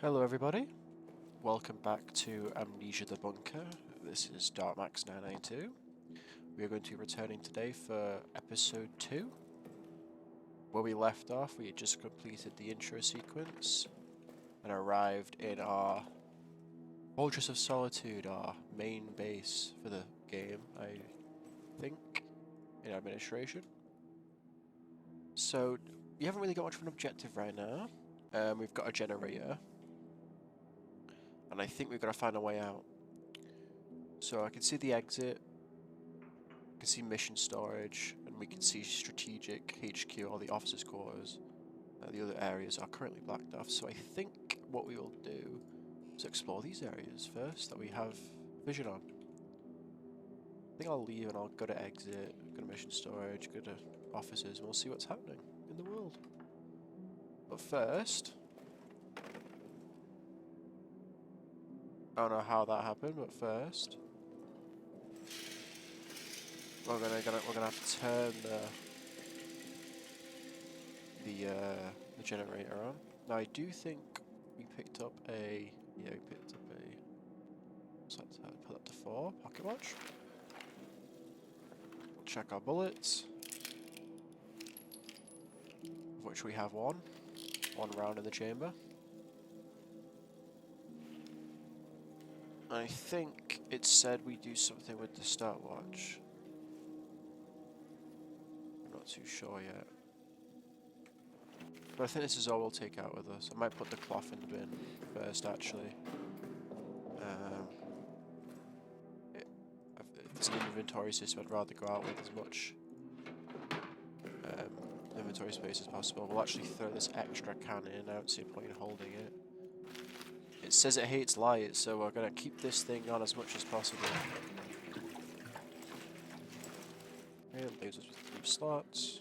Hello everybody, welcome back to Amnesia the Bunker. This is DarkMax992. We are going to be returning today for episode 2. Where we left off, we had just completed the intro sequence and arrived in our Fortress of Solitude, our main base for the game, I think, in administration. So, we haven't really got much of an objective right now. We've got a generator. And I think we've got to find a way out. So I can see the exit, I can see mission storage, and we can see strategic HQ, or the officers' quarters. The other areas are currently blacked off, so I think what we will do is explore these areas first that we have vision on. I think I'll leave and I'll go to exit, go to mission storage, go to officers, and we'll see what's happening in the world. But first, I don't know how that happened, but first we're gonna have to turn the generator on. Now I do think we picked up a so let's put that to 4 pocket watch. Check our bullets, of which we have one round in the chamber. I think it said we do something with the stopwatch. I'm not too sure yet. But I think this is all we'll take out with us. I might put the cloth in the bin first, actually. If it's an inventory system, I'd rather go out with as much inventory space as possible. We'll actually throw this extra can in. I don't see a point in holding it. It says it hates light, so we're going to keep this thing on as much as possible. And leaves us with 3 slots.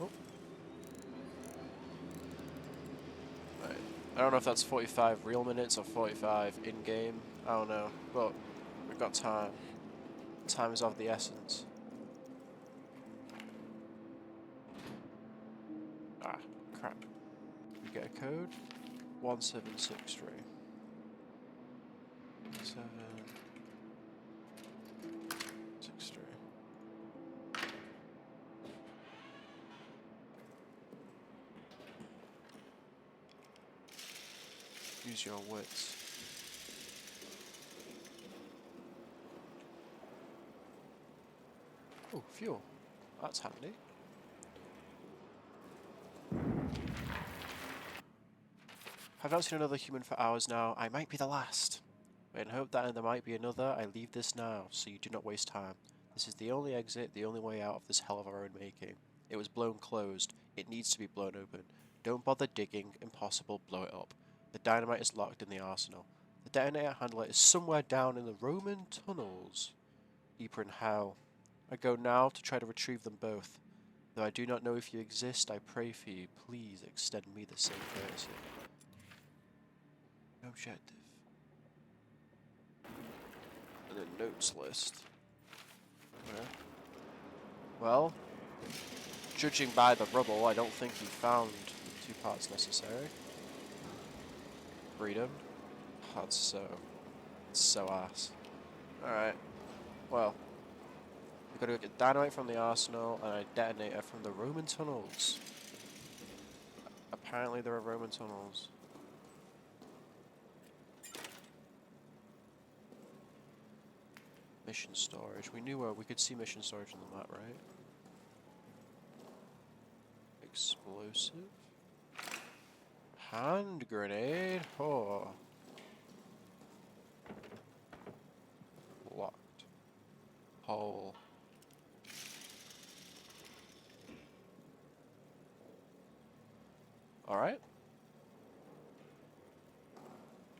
Oh. Right. I don't know if that's 45 real minutes or 45 in-game. I don't know, but we've got time. Time is of the essence. Ah, crap. We get a code. 1763. 763. Use your wits. Oh, fuel. That's handy. I've not seen another human for hours now. I might be the last. In hope that there might be another, I leave this now, so you do not waste time. This is the only exit, the only way out of this hell of our own making. It was blown closed. It needs to be blown open. Don't bother digging. Impossible. Blow it up. The dynamite is locked in the arsenal. The detonator handler is somewhere down in the Roman tunnels. Deeper in hell. I go now to try to retrieve them both. Though I do not know if you exist, I pray for you. Please extend me the same courtesy. Objective. And then notes list. Okay. Well, judging by the rubble, I don't think you found 2 parts necessary. Freedom. Oh, it's so ass. Alright. Well, we've got to get dynamite from the arsenal and a detonator from the Roman tunnels. Apparently there are Roman tunnels. Mission storage. We knew where we could see mission storage on the map, right? Explosive. Hand grenade. Oh. Locked. Hole. Alright.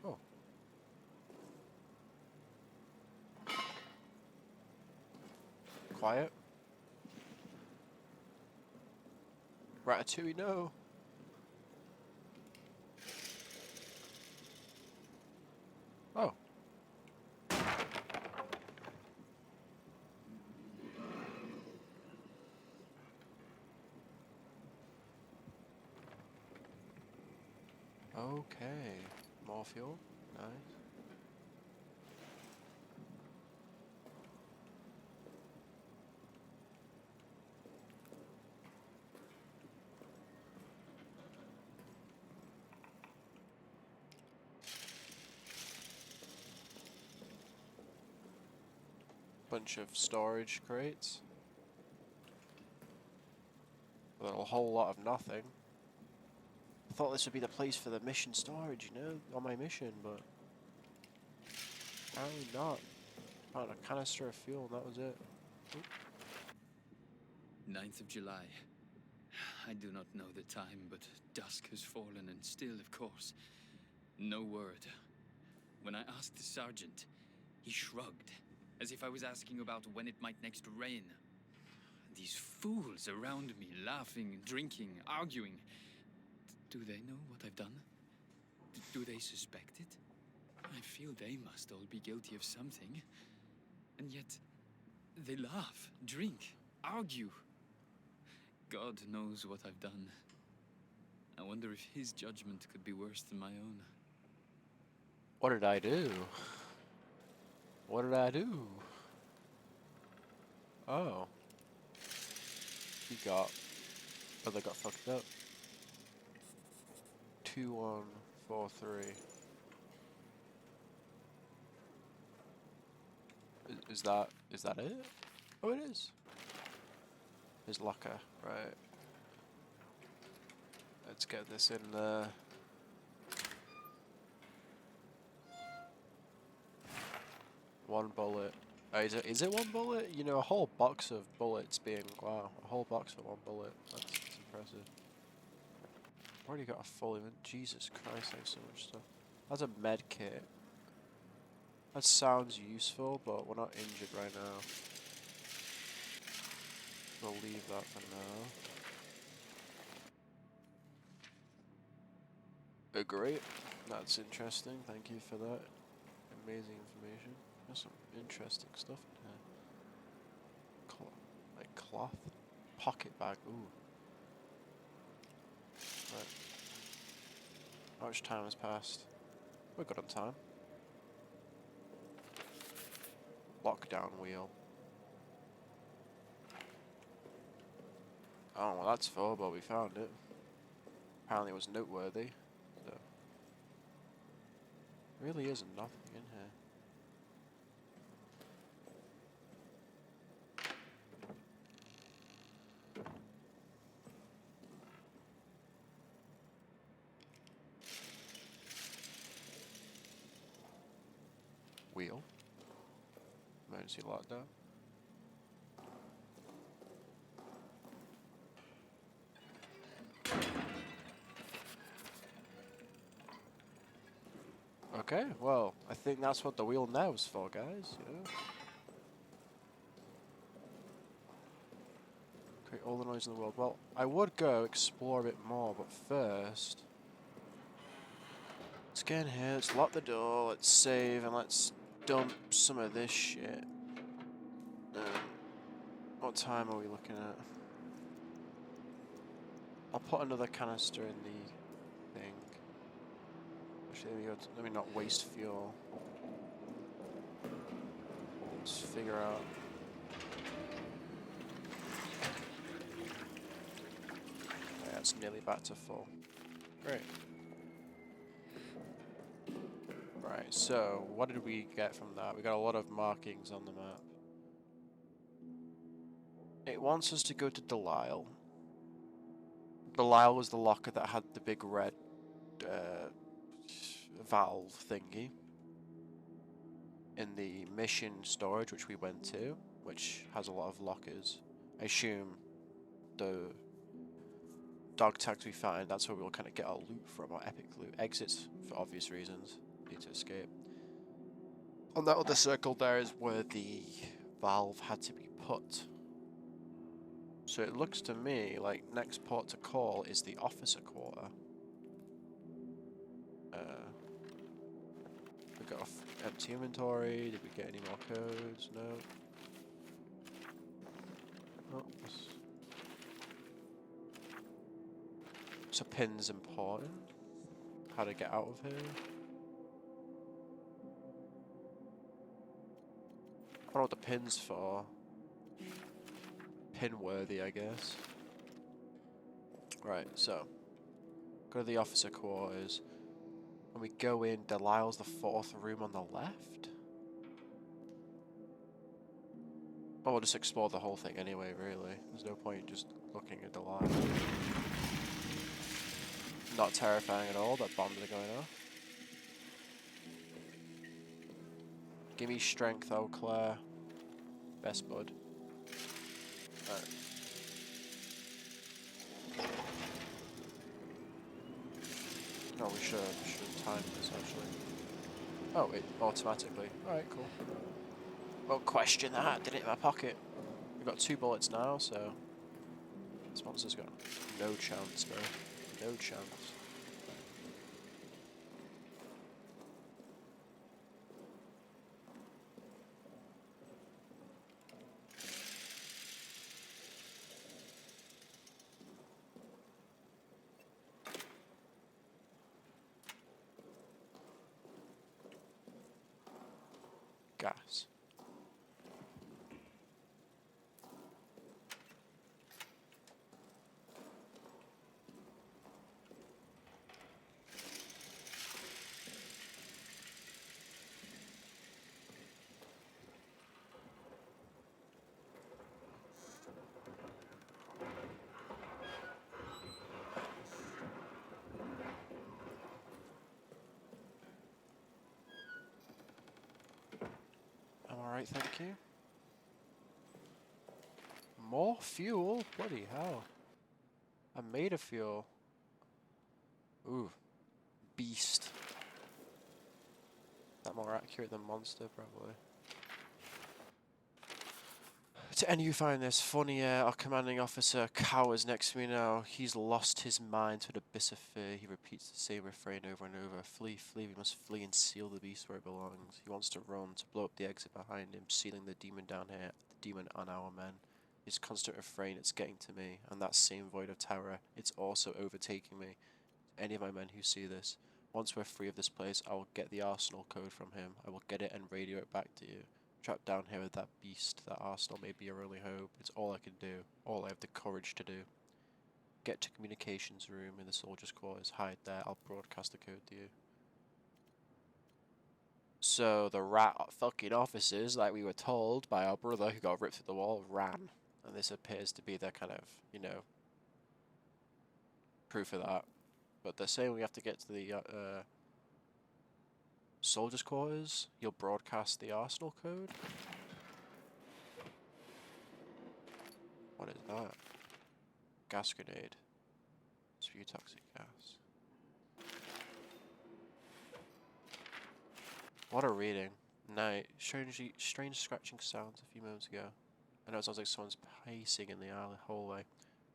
Oh. Quiet. Ratatouille, no. Oh. Okay. More fuel. Nice. Bunch of storage crates. With a whole lot of nothing. I thought this would be the place for the mission storage, you know, on my mission, but apparently not. Found a canister of fuel and that was it. Oop. 9th of July. I do not know the time, but dusk has fallen and still, of course, no word. When I asked the sergeant, he shrugged, as if I was asking about when it might next rain. These fools around me, laughing, drinking, arguing. Do they know what I've done? Do they suspect it? I feel they must all be guilty of something. And yet, they laugh, drink, argue. God knows what I've done. I wonder if his judgment could be worse than my own. What did I do? What did I do? Oh. He got... Oh, they got fucked up. 2143. Is that it? Oh, it is. His locker, right. Let's get this in there. One bullet. Is it one bullet? You know, a whole box of bullets being... Wow, a whole box for one bullet. That's impressive. Already got a full event. Jesus Christ, I have so much stuff. That's a med kit. That sounds useful, but we're not injured right now. We'll leave that for now. Great. That's interesting. Thank you for that. Amazing information. There's some interesting stuff in here. Like cloth. Pocket bag. Ooh. Right. How much time has passed? We're good on time. Lockdown wheel. Oh, well that's full, but we found it. Apparently it was noteworthy. So. Really is nothing in here. Wheel. Emergency lockdown. Okay, well, I think that's what the wheel now is for, guys, you know? Create all the noise in the world. Well, I would go explore a bit more, but first... Let's get in here, let's lock the door, let's save, and let's dump some of this shit. What time are we looking at? I'll put another canister in the thing. Actually, let me not waste fuel. Let's figure out. Yeah, it's nearly back to full. Great. Right, so what did we get from that? We got a lot of markings on the map. It wants us to go to DELISLE. DELISLE was the locker that had the big red valve thingy in the mission storage, which we went to, which has a lot of lockers. I assume the dog tags we find, that's where we'll kind of get our loot from, our epic loot. Exits, for obvious reasons, need to escape. On that other circle there is where the valve had to be put. So it looks to me like next port to call is the officer quarter. We got empty inventory. Did we get any more codes? No. Oh, so pin's important. how to get out of here. I don't know what the pin's for. Pin worthy, I guess. Right, so go to the officer quarters. When we go in, Delisle's the 4th room on the left? Oh, we'll just explore the whole thing anyway, really. There's no point just looking at Delisle. Not terrifying at all, that bombs are going off. Give me strength, Eau Claire. Best bud. Alright. No, we should time this actually. Oh, it automatically. Alright, cool. Won't question that, did it in my pocket. We've got 2 bullets now, so this monster's got no chance, bro. No chance. Gas. I'm alright, thank you. More fuel? Bloody hell. I'm made of fuel. Ooh. Beast. That more accurate than monster, probably. To any who find this, funny, our commanding officer cowers next to me now. He's lost his mind to an abyss of fear. He repeats the same refrain over and over. Flee, flee, we must flee and seal the beast where it belongs. He wants to run, to blow up the exit behind him, sealing the demon down here, the demon on our men. His constant refrain, it's getting to me, and that same void of terror, it's also overtaking me. Any of my men who see this, once we're free of this place, I will get the arsenal code from him. I will get it and radio it back to you. Trapped down here with that beast, that arsenal may be your only hope. It's all I can do, all I have the courage to do. Get to communications room in the soldiers' quarters, hide there, I'll broadcast the code to you. So the rat fucking officers, like we were told by our brother who got ripped through the wall, ran. And this appears to be their kind of, you know, proof of that. But they're saying we have to get to the soldiers' quarters. You'll broadcast the arsenal code? What is that? Gas grenade. Spew toxic gas. What a reading. Night. Strange scratching sounds a few moments ago. I know it sounds like someone's pacing in the hallway.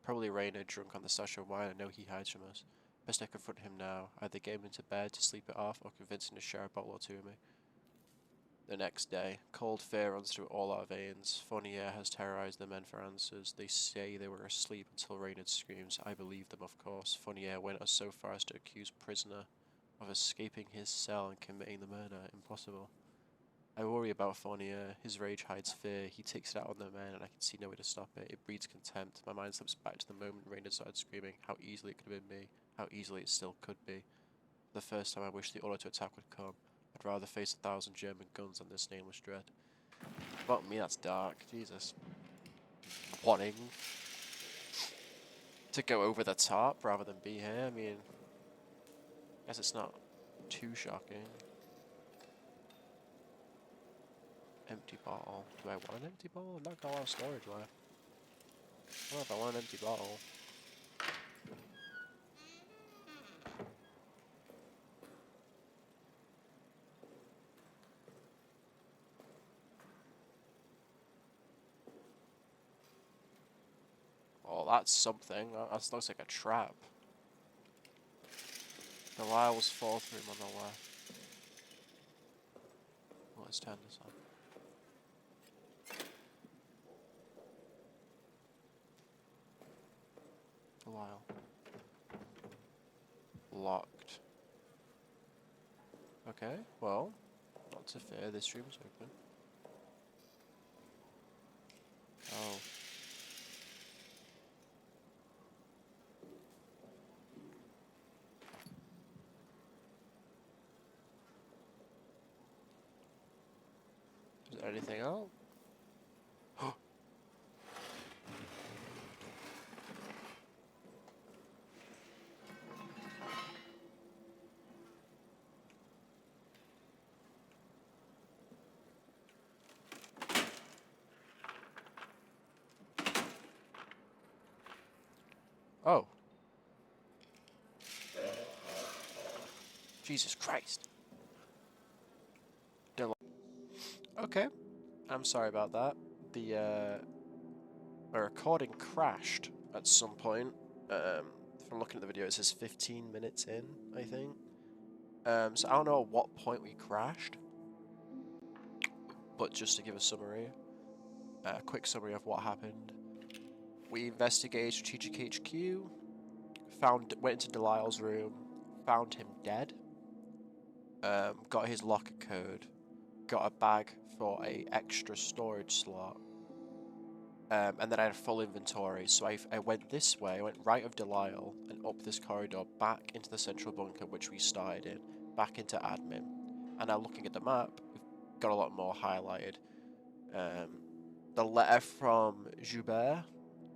Probably Rainer, drunk on the stash of wine. I know he hides from us. Best I confront him now. Either get him into bed to sleep it off, or convince him to share a bottle or two with me. The next day, cold fear runs through all our veins. Fournier has terrorized the men for answers. They say they were asleep until Reynard screams. I believe them, of course. Fournier went as so far as to accuse prisoner of escaping his cell and committing the murder. Impossible. I worry about Fournier. His rage hides fear. He takes it out on the men, and I can see no way to stop it. It breeds contempt. My mind slips back to the moment Reynard started screaming. How easily it could have been me. How easily it still could be. For the first time I wish the order to attack would come. I'd rather face 1,000 German guns than this nameless dread. About me, that's dark. Jesus. Wanting to go over the top rather than be here. I mean, I guess it's not too shocking. Empty bottle. Do I want an empty bottle? I've not got a lot of storage left. I don't know if I want an empty bottle. Oh, that's something. That looks like a trap. Delisle's 4th room on the left. Well, let's turn this on. Delisle. Locked. Okay, well, not to fear, this room's open. Oh. Is there anything else? Oh. Jesus Christ. Okay. I'm sorry about that. The recording crashed at some point. From looking at the video, it says 15 minutes in, I think. So I don't know at what point we crashed. But just to give a summary, a quick summary of what happened. We investigated Strategic HQ, went into DELISLE's room, found him dead, got his locker code, got a bag for a extra storage slot, and then I had a full inventory. So I went this way, I went right of DELISLE and up this corridor, back into the central bunker, which we started in, back into admin. And now looking at the map, we've got a lot more highlighted. The letter from Joubert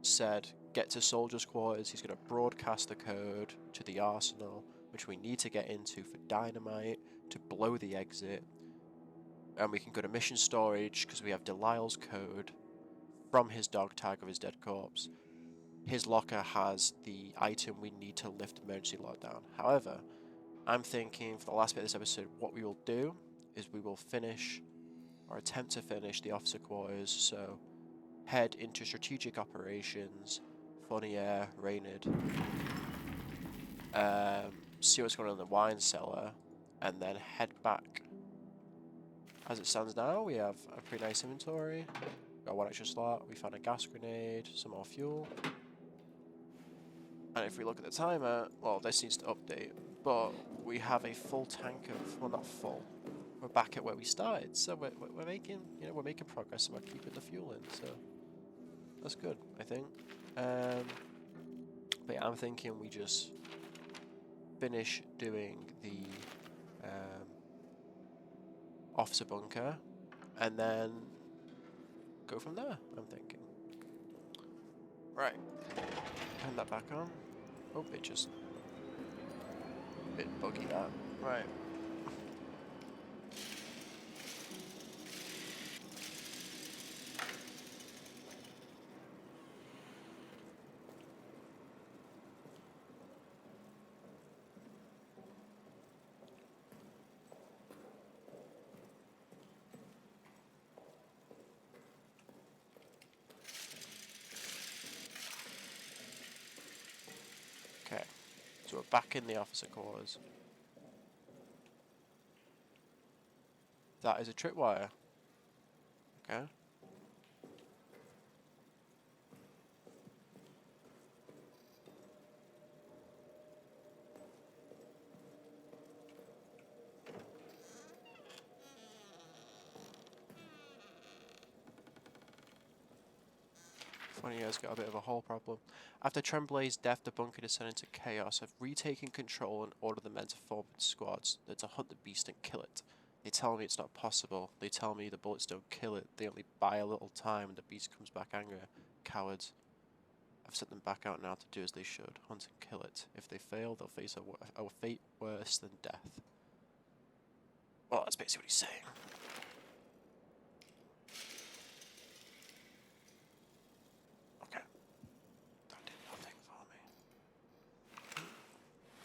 said, get to soldiers' quarters, he's going to broadcast the code to the arsenal, which we need to get into for dynamite, to blow the exit, and we can go to mission storage, because we have DELISLE's code from his dog tag of his dead corpse. His locker has the item we need to lift emergency lockdown. However, I'm thinking for the last bit of this episode, what we will do is we will finish, or attempt to finish, the officer quarters, so head into strategic operations, Fournier, Reynard, see what's going on in the wine cellar, and then head back. As it stands now, we have a pretty nice inventory. Got one extra slot, we found a gas grenade, some more fuel. And if we look at the timer, well, this needs to update, but we have a full tank of, well, not full. We're back at where we started, so we're making, we're making progress, and we're keeping the fuel in, so that's good, I think. But yeah, I'm thinking we just finish doing the officer bunker, and then go from there, I'm thinking. Right, turn that back on. Oh, it just a bit buggy that. Right. Okay, so we're back in the officer quarters. That is a tripwire. Okay. Fournier's got a bit of a hole problem. After Tremblay's death, the bunker descended into chaos. I've retaken control and ordered the men to form in squads. They're to hunt the beast and kill it. They tell me it's not possible. They tell me the bullets don't kill it. They only buy a little time and the beast comes back angry. Cowards. I've sent them back out now to do as they should. Hunt and kill it. If they fail, they'll face a fate worse than death. Well, that's basically what he's saying. Okay. That did nothing for me.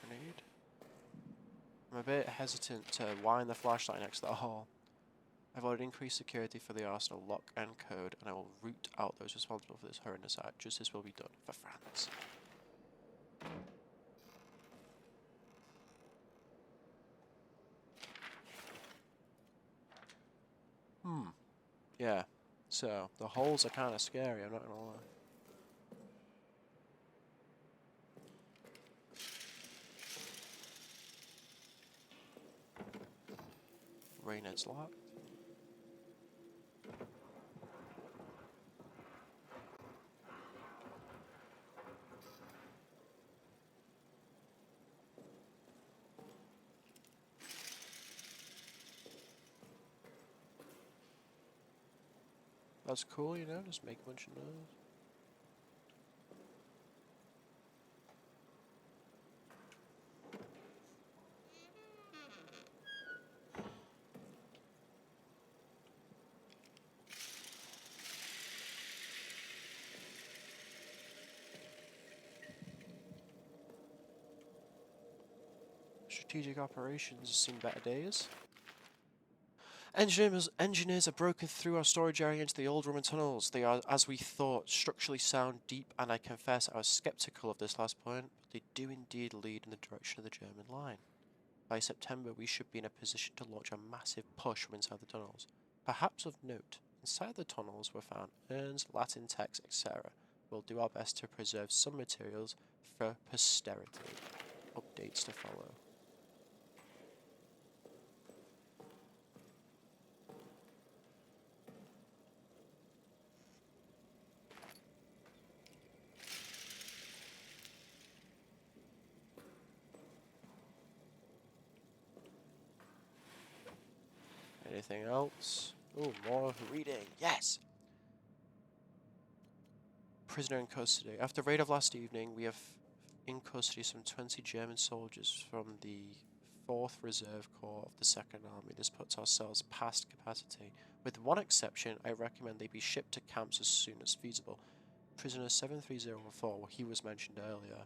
Grenade. I'm a bit hesitant to wind the flashlight next to the hall. I've ordered increased security for the arsenal lock and code, and I will root out those responsible for this horrendous act. Justice will be done for France. Yeah. So, the holes are kind of scary, I'm not gonna lie. Reynard's locked. That's cool, you know, just make a bunch of noise. Strategic operations has seen better days. Engineers have broken through our storage area into the old Roman tunnels. They are, as we thought, structurally sound, deep, and I confess I was skeptical of this last point, but they do indeed lead in the direction of the German line. By September, we should be in a position to launch a massive push from inside the tunnels. Perhaps of note, inside the tunnels were found urns, Latin texts, etc. We'll do our best to preserve some materials for posterity. Updates to follow. Anything else? Oh, more reading. Yes! Prisoner in custody. After the raid of last evening, we have in custody some 20 German soldiers from the 4th Reserve Corps of the 2nd Army. This puts ourselves past capacity. With one exception, I recommend they be shipped to camps as soon as feasible. Prisoner 73014, he was mentioned earlier,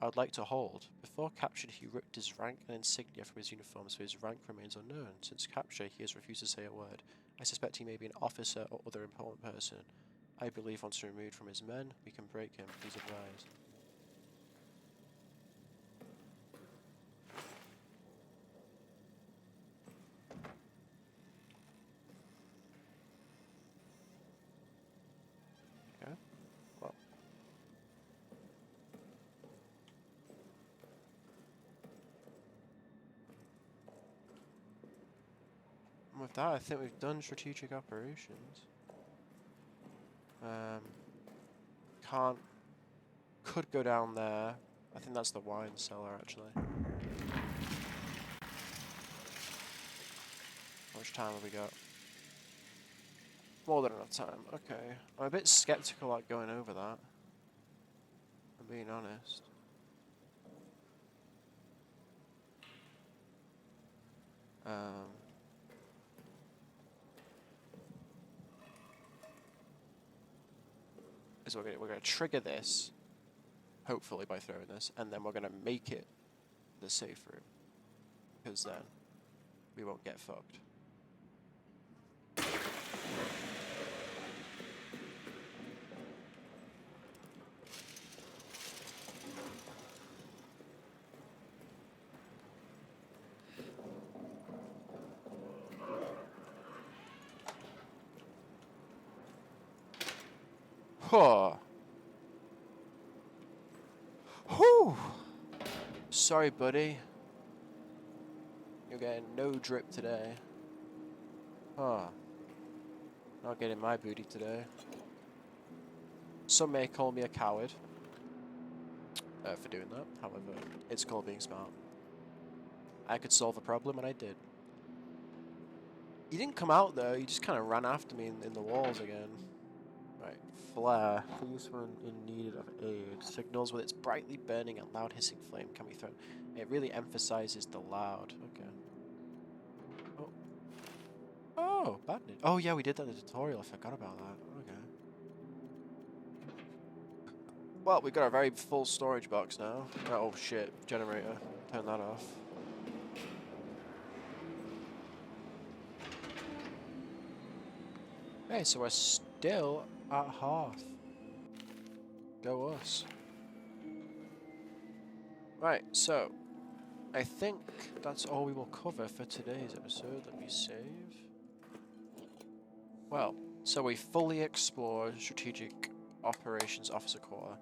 I would like to hold. Before captured, he ripped his rank and insignia from his uniform, so his rank remains unknown. Since capture, he has refused to say a word. I suspect he may be an officer or other important person. I believe once removed from his men, we can break him. Please advise. Okay. Well. And with that, I think we've done strategic operations. Could go down there. I think that's the wine cellar, actually. How much time have we got? More than enough time. Okay. I'm a bit skeptical about going over that. I'm being honest. So we're gonna trigger this, hopefully by throwing this, and then we're gonna make it the safe room, because then we won't get fucked. Huh. Whew. Sorry, buddy. You're getting no drip today. Huh. Not getting my booty today. Some may call me a coward for doing that. However, it's called being smart. I could solve a problem, and I did. He didn't come out, though. He just kind of ran after me in the walls again. Right. Flare. For use when in need of aid. Signals with its brightly burning and loud hissing flame can be thrown. It really emphasizes the loud. Okay. Oh. Oh, badness. Oh, yeah, we did that in the tutorial. I forgot about that. Okay. Well, we've got a very full storage box now. Oh, shit. Generator. Turn that off. Hey, so we're still at half. Go us. Right, so I think that's all we will cover for today's episode. Let me save. Well, so we fully explored Strategic Operations Officer Corps,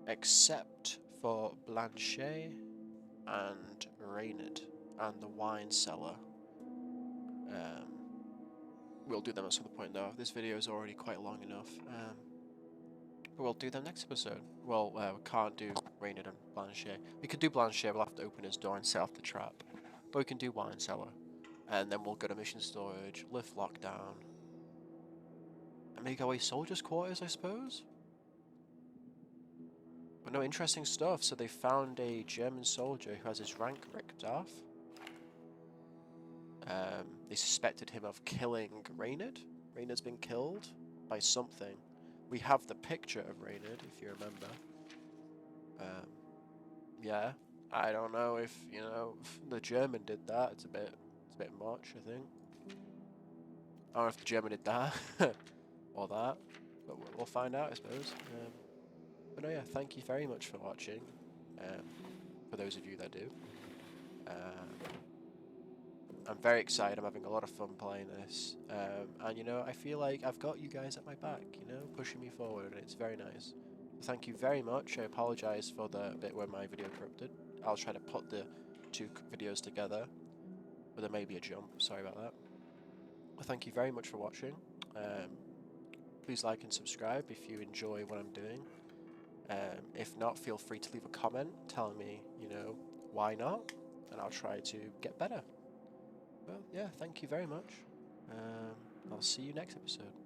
except for Blanchet and Reynard and the wine cellar. We'll do them at some point though. This video is already quite long enough. But we'll do them next episode. Well, we can't do Reynard and Blanchet. We could do Blanchet, we'll have to open his door and set off the trap. But we can do Wine Cellar. And then we'll go to Mission Storage, lift lockdown. And make our way Soldiers' Quarters, I suppose? But no, interesting stuff. So they found a German soldier who has his rank ripped off. They suspected him of killing Reynard. Reynard's been killed by something. We have the picture of Reynard, if you remember. Yeah, I don't know if, you know, the German did that. It's a bit much, I think. I don't know if the German did that or that, but we'll find out, I suppose. But no, yeah, thank you very much for watching. For those of you that do. I'm very excited. I'm having a lot of fun playing this, and you know, I feel like I've got you guys at my back, you know, pushing me forward, and it's very nice. Thank you very much. I apologise for the bit where my video corrupted. I'll try to put the two videos together, but there may be a jump. Sorry about that. Well, thank you very much for watching. Please like and subscribe if you enjoy what I'm doing. If not, feel free to leave a comment telling me, you know, why not, and I'll try to get better. Well, yeah, thank you very much. I'll see you next episode.